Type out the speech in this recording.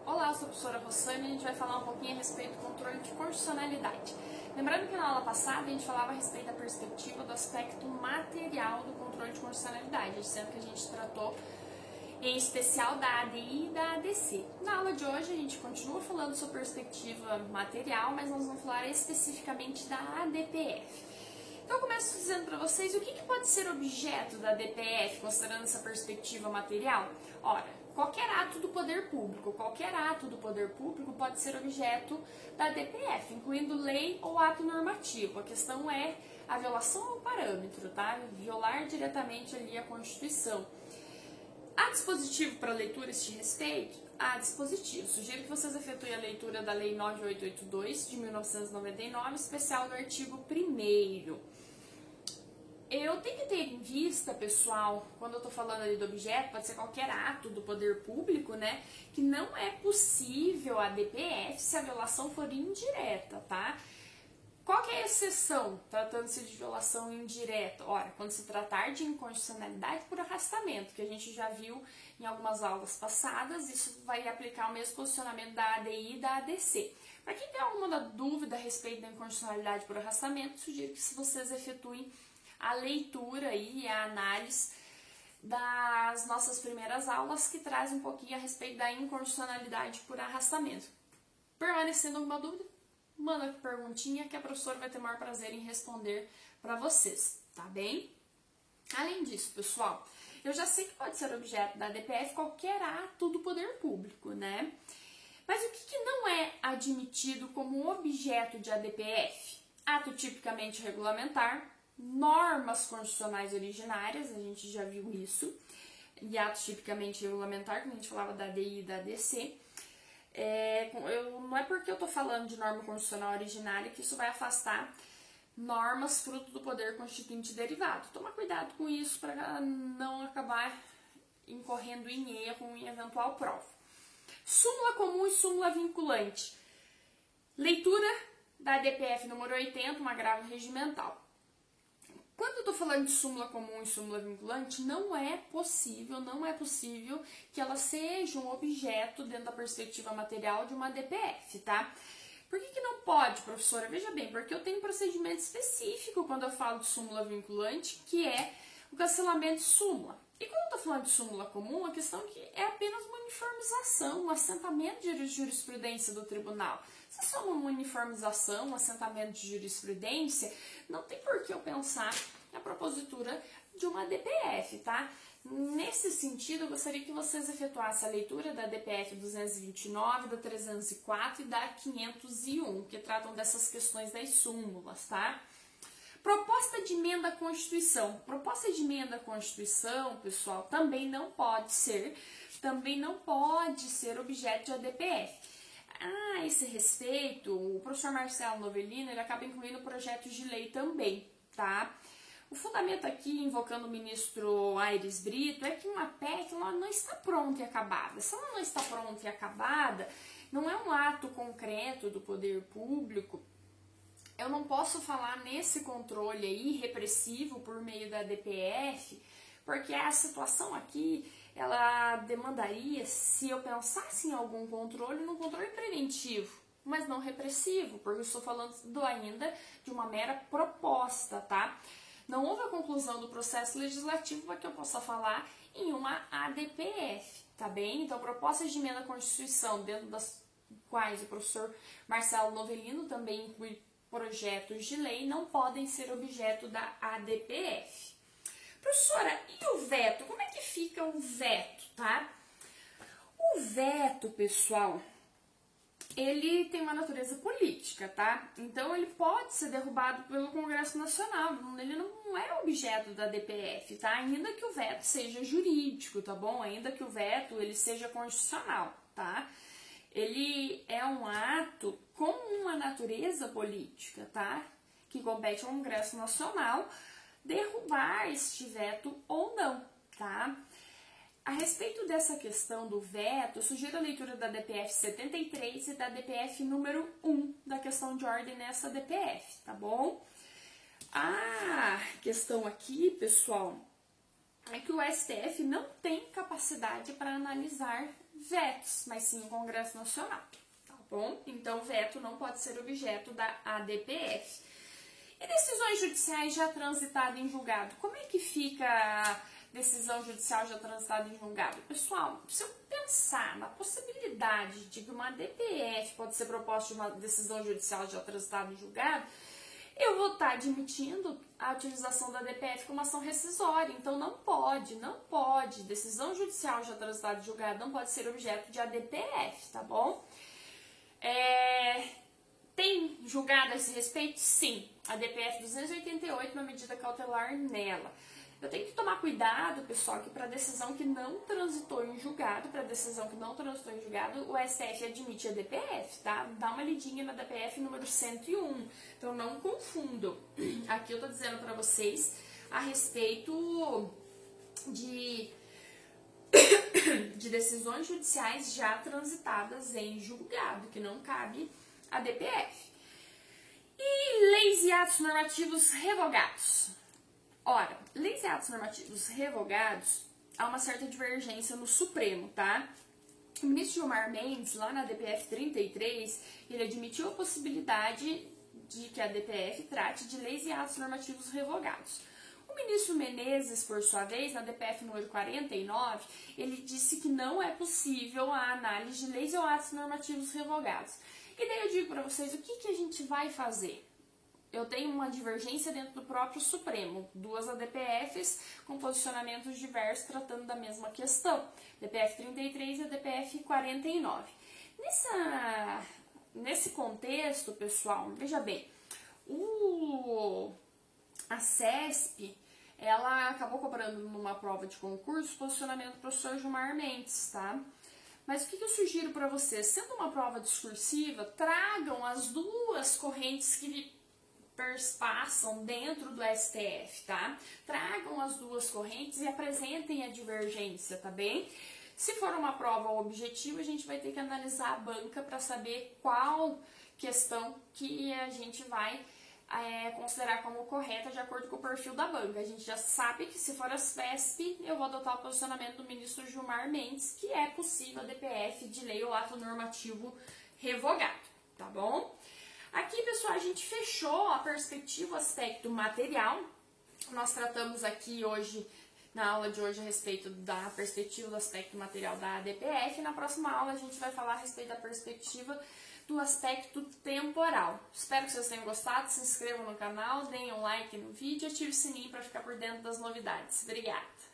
Olá, eu sou a professora Rossane e a gente vai falar um pouquinho a respeito do controle de constitucionalidade. Lembrando que na aula passada a gente falava a respeito da perspectiva do aspecto material do controle de constitucionalidade, sendo que a gente tratou em especial da ADI e da ADC. Na aula de hoje a gente continua falando sobre perspectiva material, mas nós vamos falar especificamente da ADPF. Então eu começo dizendo para vocês o que pode ser objeto da ADPF, considerando essa perspectiva material. Ora, qualquer ato do poder público pode ser objeto da ADPF, incluindo lei ou ato normativo. A questão é a violação ao parâmetro, tá? Violar diretamente ali a Constituição. Há dispositivo para leitura a este respeito? Há dispositivo. Sugiro que vocês efetuem a leitura da Lei 9882 de 1999, especial do artigo 1º. Eu tenho que ter em vista, pessoal, quando eu estou falando ali do objeto, pode ser qualquer ato do poder público, né? Que não é possível a ADPF se a violação for indireta, tá? Qual que é a exceção, tratando-se de violação indireta? Ora, quando se tratar de inconstitucionalidade por arrastamento, que a gente já viu em algumas aulas passadas, isso vai aplicar o mesmo posicionamento da ADI e da ADC. Para quem tem alguma dúvida a respeito da inconstitucionalidade por arrastamento, sugiro que vocês efetuem a leitura e a análise das nossas primeiras aulas, que traz um pouquinho a respeito da inconstitucionalidade por arrastamento. Permanecendo alguma dúvida? Manda perguntinha que a professora vai ter o maior prazer em responder para vocês, tá bem? Além disso, pessoal, eu já sei que pode ser objeto da ADPF qualquer ato do poder público, né? Mas o que não é admitido como objeto de ADPF? Ato tipicamente regulamentar, normas constitucionais originárias, a gente já viu isso, e ato tipicamente regulamentar, como a gente falava da ADI e da ADC. Não é porque eu estou falando de norma constitucional originária que isso vai afastar normas fruto do poder constituinte derivado. Toma cuidado com isso para não acabar incorrendo em erro em eventual prova. Súmula comum e súmula vinculante. Leitura da ADPF número 80, um agravo regimental. Quando eu estou falando de súmula comum e súmula vinculante, não é possível que elas sejam objeto, dentro da perspectiva material, de uma ADPF, tá? Por que não pode, professora? Veja bem, porque eu tenho um procedimento específico quando eu falo de súmula vinculante, que é o cancelamento de súmula. E quando eu estou falando de súmula comum, a questão é apenas uma uniformização, um assentamento de jurisprudência do tribunal. Se é só uma uniformização, um assentamento de jurisprudência, não tem por que eu pensar na propositura de uma ADPF, tá? Nesse sentido, eu gostaria que vocês efetuassem a leitura da ADPF 229, da 304 e da 501, que tratam dessas questões das súmulas, tá? Proposta de emenda à Constituição. Proposta de emenda à Constituição, pessoal, também não pode ser objeto de ADPF. A esse respeito, o professor Marcelo Novellino, ele acaba incluindo projetos de lei também, tá? O fundamento aqui, invocando o ministro Aires Brito, é que uma PEC ela não está pronta e acabada. Se ela não está pronta e acabada, não é um ato concreto do poder público. Eu não posso falar nesse controle aí repressivo por meio da ADPF, porque a situação aqui, ela demandaria, se eu pensasse em algum controle, num controle preventivo, mas não repressivo, porque eu estou falando ainda de uma mera proposta, tá? Não houve a conclusão do processo legislativo para que eu possa falar em uma ADPF, tá bem? Então, propostas de emenda à Constituição, dentro das quais o professor Marcelo Novellino também inclui projetos de lei, não podem ser objeto da ADPF. Professora, e o veto? Como é que fica o veto, tá? O veto, pessoal, ele tem uma natureza política, tá? Então, ele pode ser derrubado pelo Congresso Nacional, ele não é objeto da ADPF, tá? Ainda que o veto seja jurídico, tá bom? Ainda que o veto ele seja constitucional, tá? Ele é um ato com uma natureza política, tá? Que compete ao Congresso Nacional derrubar este veto ou não, tá? A respeito dessa questão do veto, eu sugiro a leitura da DPF 73 e da DPF número 1 da questão de ordem nessa DPF, tá bom? A questão aqui, pessoal, é que o STF não tem capacidade para analisar vetos, mas sim o Congresso Nacional, tá bom? Então, veto não pode ser objeto da ADPF. E decisões judiciais já transitadas em julgado? Como é que fica a decisão judicial já transitada em julgado? Pessoal, se eu pensar na possibilidade de que uma ADPF pode ser proposta de uma decisão judicial já transitada em julgado, eu vou estar admitindo a utilização da ADPF como ação rescisória. Então, não pode. Decisão judicial já transitada em julgado não pode ser objeto de ADPF, tá bom? Tem julgado a esse respeito? Sim. A DPF 288, uma medida cautelar nela. Eu tenho que tomar cuidado, pessoal, que para decisão que não transitou em julgado, o STF admite a DPF, tá? Dá uma lidinha na DPF número 101. Então, não confundam. Aqui eu tô dizendo para vocês a respeito de decisões judiciais já transitadas em julgado, que não cabe a DPF. E leis e atos normativos revogados. Ora, leis e atos normativos revogados, há uma certa divergência no Supremo, tá? O ministro Gilmar Mendes, lá na DPF 33, ele admitiu a possibilidade de que a DPF trate de leis e atos normativos revogados. O ministro Menezes, por sua vez, na DPF número 49, ele disse que não é possível a análise de leis ou atos normativos revogados. E daí eu digo para vocês, o que a gente vai fazer? Eu tenho uma divergência dentro do próprio Supremo, duas ADPFs com posicionamentos diversos tratando da mesma questão, DPF 33 e a DPF 49. Nesse contexto, pessoal, veja bem, a CESP, ela acabou cobrando numa prova de concurso posicionamento do professor Gilmar Mendes, tá? Mas o que eu sugiro para vocês? Sendo uma prova discursiva, tragam as duas correntes que perspassam dentro do STF, tá? Tragam as duas correntes e apresentem a divergência, tá bem? Se for uma prova objetiva, a gente vai ter que analisar a banca para saber qual questão que a gente vai considerar como correta de acordo com o perfil da banca. A gente já sabe que se for a SPESP, eu vou adotar o posicionamento do ministro Gilmar Mendes, que é possível a DPF de lei ou ato normativo revogado, tá bom? Aqui, pessoal, a gente fechou a perspectiva, o aspecto material. Nós tratamos aqui hoje, na aula de hoje, a respeito da perspectiva do aspecto material da ADPF. Na próxima aula, a gente vai falar a respeito da perspectiva do aspecto temporal. Espero que vocês tenham gostado. Se inscrevam no canal, deem um like no vídeo e ative o sininho para ficar por dentro das novidades. Obrigada!